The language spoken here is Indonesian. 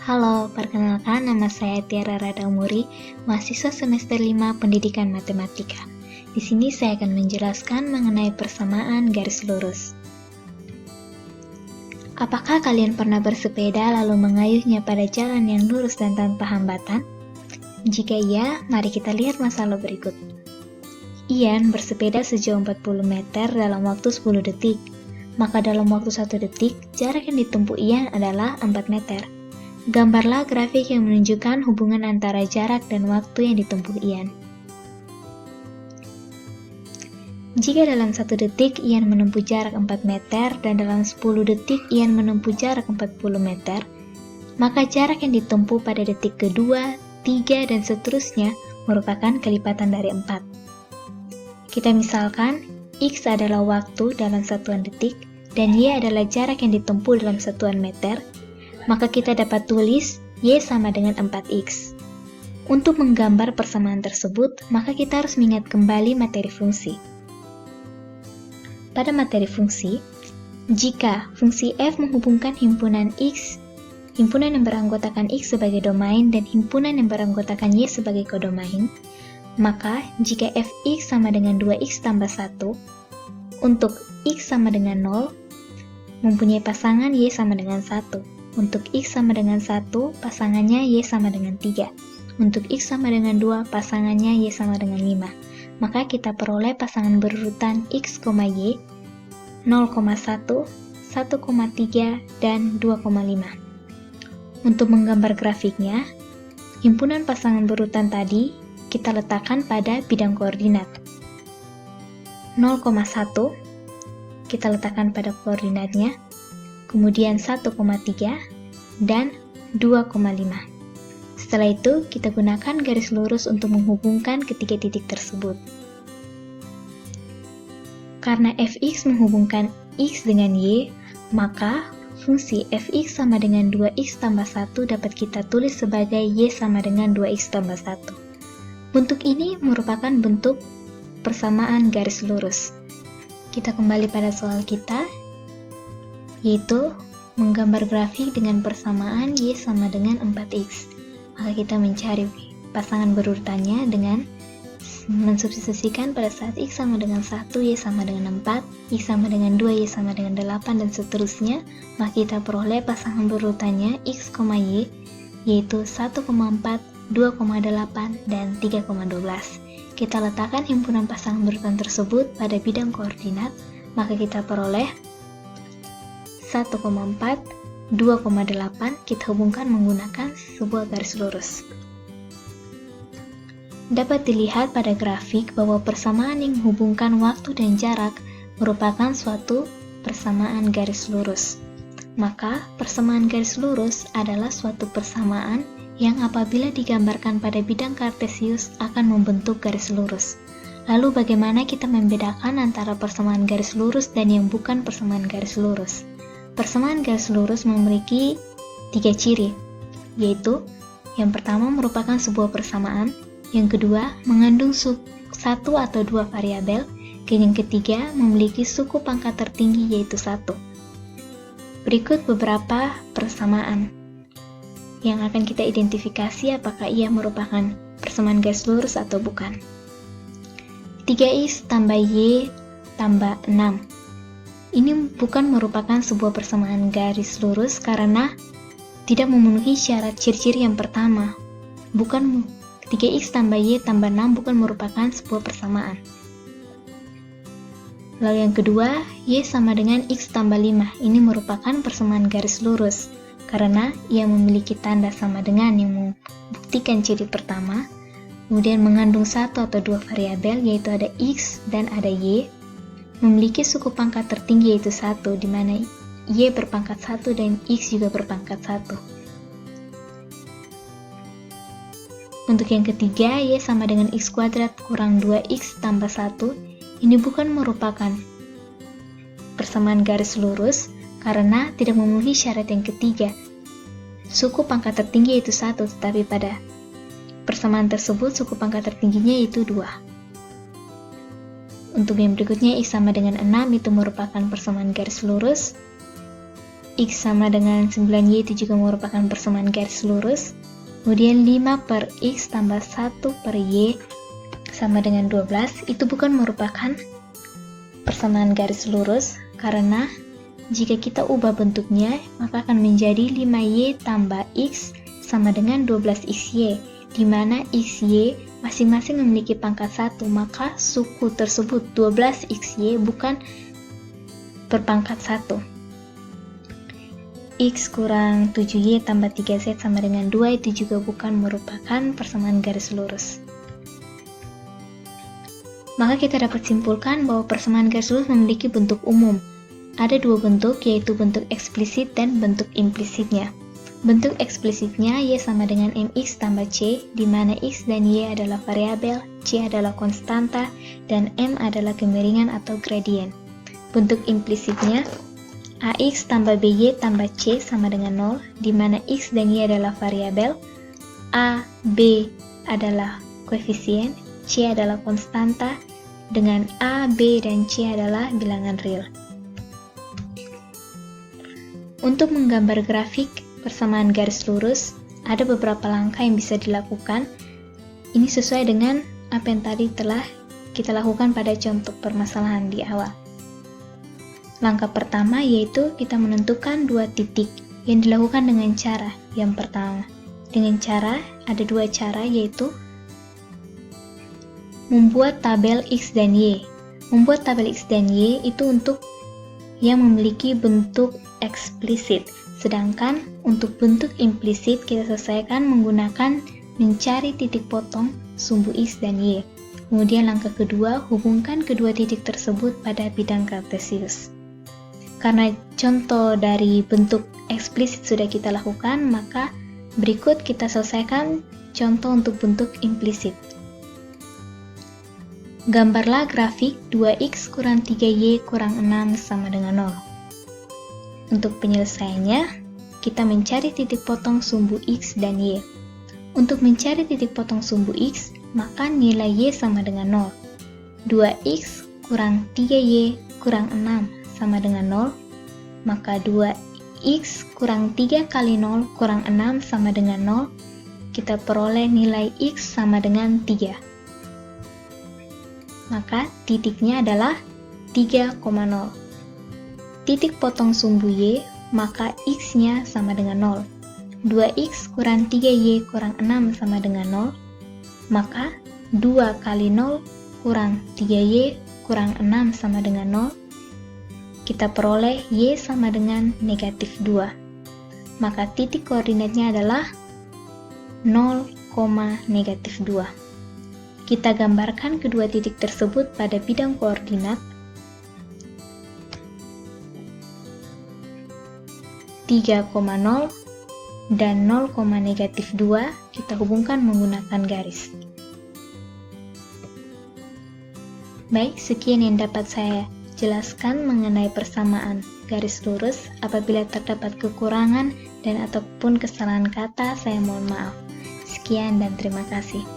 Halo, perkenalkan nama saya Tiara Radaumuri, mahasiswa semester 5 Pendidikan Matematika. Di sini saya akan menjelaskan mengenai persamaan garis lurus. Apakah kalian pernah bersepeda lalu mengayuhnya pada jalan yang lurus dan tanpa hambatan? Jika iya, mari kita lihat masalah berikut. Ian bersepeda sejauh 40 meter dalam waktu 10 detik. Maka dalam waktu 1 detik, jarak yang ditempuh Ian adalah 4 meter. Gambarlah grafik yang menunjukkan hubungan antara jarak dan waktu yang ditempuh Ian. Jika dalam 1 detik Ian menempuh jarak 4 meter dan dalam 10 detik Ian menempuh jarak 40 meter, maka jarak yang ditempuh pada detik kedua, 3, dan seterusnya merupakan kelipatan dari 4. Kita misalkan, X adalah waktu dalam satuan detik, dan Y adalah jarak yang ditempuh dalam satuan meter, maka kita dapat tulis Y sama dengan 4X. Untuk menggambar persamaan tersebut, maka kita harus mengingat kembali materi fungsi. Pada materi fungsi, jika fungsi f menghubungkan himpunan X, himpunan yang beranggotakan X sebagai domain dan himpunan yang beranggotakan Y sebagai kodomain, maka jika fx sama dengan 2x tambah 1, untuk x sama dengan 0, mempunyai pasangan y sama dengan 1. Untuk x sama dengan 1, pasangannya y sama dengan 3. Untuk x sama dengan 2, pasangannya y sama dengan 5. Maka kita peroleh pasangan berurutan x, y, 0,1, 1,3, dan 2,5. Untuk menggambar grafiknya, himpunan pasangan berurutan tadi kita letakkan pada bidang koordinat. 0,1 kita letakkan pada koordinatnya, kemudian 1,3 dan 2,5. Setelah itu, kita gunakan garis lurus untuk menghubungkan ketiga titik tersebut. Karena fx menghubungkan x dengan y, maka fungsi fx sama dengan 2x tambah 1 dapat kita tulis sebagai y sama dengan 2x tambah 1. Bentuk ini merupakan bentuk persamaan garis lurus. Kita kembali pada soal kita, yaitu menggambar grafik dengan persamaan Y sama dengan 4X. Maka kita mencari pasangan berurutannya dengan mensubstitusikan pada saat X sama dengan 1, Y sama dengan 4, X sama dengan 2, Y sama dengan 8, dan seterusnya. Maka kita peroleh pasangan berurutannya X, Y, yaitu 1,4, 2,8, dan 3,12. Kita letakkan himpunan pasangan berurutan tersebut pada bidang koordinat, maka kita peroleh 1,4, 2,8 kita hubungkan menggunakan sebuah garis lurus. Dapat dilihat pada grafik bahwa persamaan yang menghubungkan waktu dan jarak merupakan suatu persamaan garis lurus. Maka, persamaan garis lurus adalah suatu persamaan yang apabila digambarkan pada bidang kartesius akan membentuk garis lurus. Lalu bagaimana kita membedakan antara persamaan garis lurus dan yang bukan persamaan garis lurus? Persamaan garis lurus memiliki 3 ciri, yaitu yang pertama merupakan sebuah persamaan, yang kedua mengandung satu atau dua variabel, dan yang ketiga memiliki suku pangkat tertinggi yaitu 1. Berikut beberapa persamaan yang akan kita identifikasi apakah ia merupakan persamaan garis lurus atau bukan. 3x tambah y tambah 6. Ini bukan merupakan sebuah persamaan garis lurus karena tidak memenuhi syarat ciri-ciri yang pertama. 3x tambah y tambah 6 bukan merupakan sebuah persamaan. Lalu yang kedua, y sama dengan x tambah 5. Ini merupakan persamaan garis lurus karena ia memiliki tanda sama dengan yang membuktikan ciri pertama, kemudian mengandung satu atau dua variabel yaitu ada x dan ada y, memiliki suku pangkat tertinggi yaitu 1, di mana y berpangkat 1 dan x juga berpangkat 1. Untuk yang ketiga, y sama dengan x kuadrat kurang 2x tambah 1, ini bukan merupakan persamaan garis lurus karena tidak memenuhi syarat yang ketiga. Suku pangkat tertinggi yaitu 1, tetapi pada persamaan tersebut suku pangkat tertingginya yaitu 2. Untuk yang berikutnya, x sama dengan 6 itu merupakan persamaan garis lurus X sama dengan 9Y itu juga merupakan persamaan garis lurus. Kemudian 5 per X tambah 1 per Y sama dengan 12, itu bukan merupakan persamaan garis lurus, karena jika kita ubah bentuknya, maka akan menjadi 5Y tambah X sama dengan 12XY, di mana XY masing-masing memiliki pangkat 1, maka suku tersebut 12XY bukan berpangkat 1. X kurang 7Y tambah 3Z sama dengan 2 itu juga bukan merupakan persamaan garis lurus. Maka kita dapat simpulkan bahwa persamaan garis lurus memiliki bentuk umum. Ada dua bentuk, yaitu bentuk eksplisit dan bentuk implisitnya. Bentuk eksplisitnya Y sama dengan MX tambah C, di mana X dan Y adalah variabel, C adalah konstanta, dan M adalah kemiringan atau gradien. Bentuk implisitnya AX tambah BY tambah C sama dengan 0, di mana X dan Y adalah variabel, A, B adalah koefisien, C adalah konstanta, dengan A, B, dan C adalah bilangan real. Untuk menggambar grafik persamaan garis lurus, ada beberapa langkah yang bisa dilakukan. Ini sesuai dengan apa yang tadi telah kita lakukan pada contoh permasalahan di awal. Langkah pertama yaitu kita menentukan dua titik yang dilakukan dengan cara yang pertama. Dengan cara, ada dua cara yaitu membuat tabel X dan Y. Membuat tabel X dan Y itu untuk yang memiliki bentuk eksplisit, sedangkan untuk bentuk implisit kita selesaikan menggunakan mencari titik potong sumbu X dan Y. Kemudian langkah kedua, hubungkan kedua titik tersebut pada bidang kartesius. Karena contoh dari bentuk eksplisit sudah kita lakukan, maka berikut kita selesaikan contoh untuk bentuk implisit. Gambarlah grafik 2x kurang 3y kurang 6 sama dengan 0. Untuk penyelesaiannya, kita mencari titik potong sumbu x dan y. Untuk mencari titik potong sumbu x, maka nilai y sama dengan 0. 2x kurang 3y kurang 6 sama dengan 0, maka 2x kurang 3 kali 0 kurang 6 sama dengan 0, kita peroleh nilai x sama dengan 3. Maka titiknya adalah 3,0. Titik potong sumbu y, maka x-nya sama dengan 0. 2x kurang 3y kurang 6 sama dengan 0, maka 2 kali 0 kurang 3y kurang 6 sama dengan 0, kita peroleh y sama dengan negatif 2. Maka titik koordinatnya adalah 0, negatif 2. Kita gambarkan kedua titik tersebut pada bidang koordinat 3,0 dan 0, negatif 2 kita hubungkan menggunakan garis. Baik, sekian yang dapat saya jelaskan mengenai persamaan garis lurus. Apabila terdapat kekurangan dan ataupun kesalahan kata, saya mohon maaf. Sekian dan terima kasih.